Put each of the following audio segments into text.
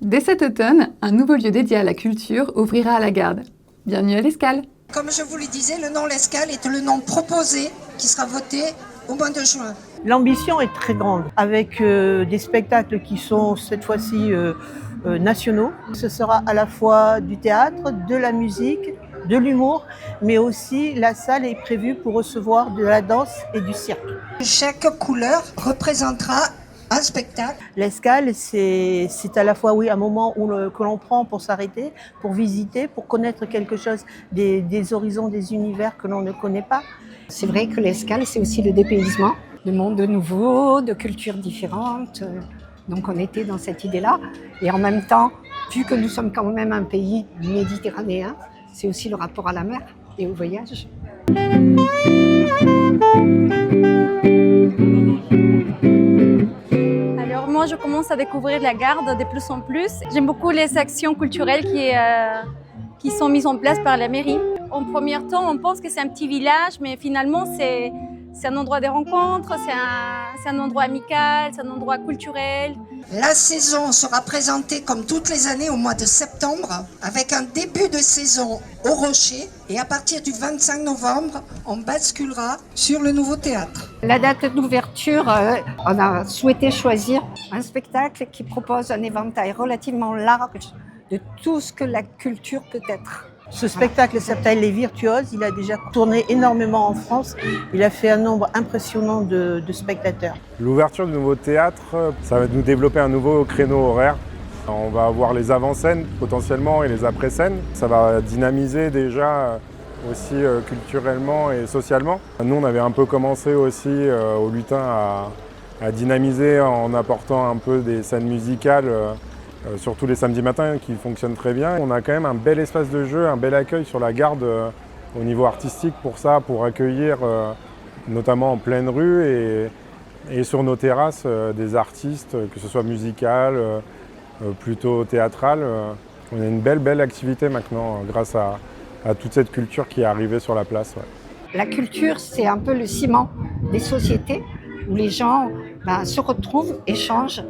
Dès cet automne, un nouveau lieu dédié à la culture ouvrira à la Garde. Bienvenue à l'Escale. Comme je vous le disais, le nom L'Escale est le nom proposé qui sera voté au mois de juin. L'ambition est très grande, avec des spectacles qui sont cette fois-ci nationaux. Ce sera à la fois du théâtre, de la musique, de l'humour, mais aussi la salle est prévue pour recevoir de la danse et du cirque. Chaque couleur représentera un spectacle. L'Escale, c'est à la fois un moment que l'on prend pour s'arrêter, pour visiter, pour connaître quelque chose des horizons, des univers que l'on ne connaît pas. C'est vrai que l'Escale, c'est aussi le dépaysement, de mondes nouveaux, de cultures différentes. Donc on était dans cette idée-là. Et en même temps, vu que nous sommes quand même un pays méditerranéen, c'est aussi le rapport à la mer et au voyage. Alors moi, je commence à découvrir la Garde de plus en plus. J'aime beaucoup les actions culturelles qui sont mises en place par la mairie. En premier temps, on pense que c'est un petit village, mais finalement, c'est un endroit de rencontre, c'est un endroit amical, c'est un endroit culturel. La saison sera présentée comme toutes les années au mois de septembre, avec un début de saison au Rocher. Et à partir du 25 novembre, on basculera sur le nouveau théâtre. La date d'ouverture, on a souhaité choisir un spectacle qui propose un éventail relativement large de tout ce que la culture peut être. Ce spectacle s'appelle Les Virtuoses, il a déjà tourné énormément en France, il a fait un nombre impressionnant de spectateurs. L'ouverture du nouveau théâtre, ça va nous développer un nouveau créneau horaire. On va avoir les avant-scènes potentiellement et les après-scènes. Ça va dynamiser déjà aussi culturellement et socialement. Nous, on avait un peu commencé aussi au Lutin à dynamiser en apportant un peu des scènes musicales. Surtout les samedis matins qui fonctionnent très bien. On a quand même un bel espace de jeu, un bel accueil sur la Garde au niveau artistique pour ça, pour accueillir notamment en pleine rue et sur nos terrasses des artistes, que ce soit musical, plutôt théâtral. On a une belle activité maintenant grâce à toute cette culture qui est arrivée sur la place. Ouais. La culture, c'est un peu le ciment des sociétés où les gens se retrouvent, échangent,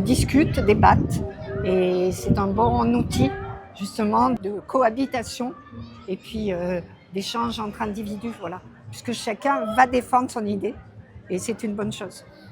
discutent, débattent. Et c'est un bon outil justement de cohabitation et puis d'échange entre individus, puisque chacun va défendre son idée et c'est une bonne chose.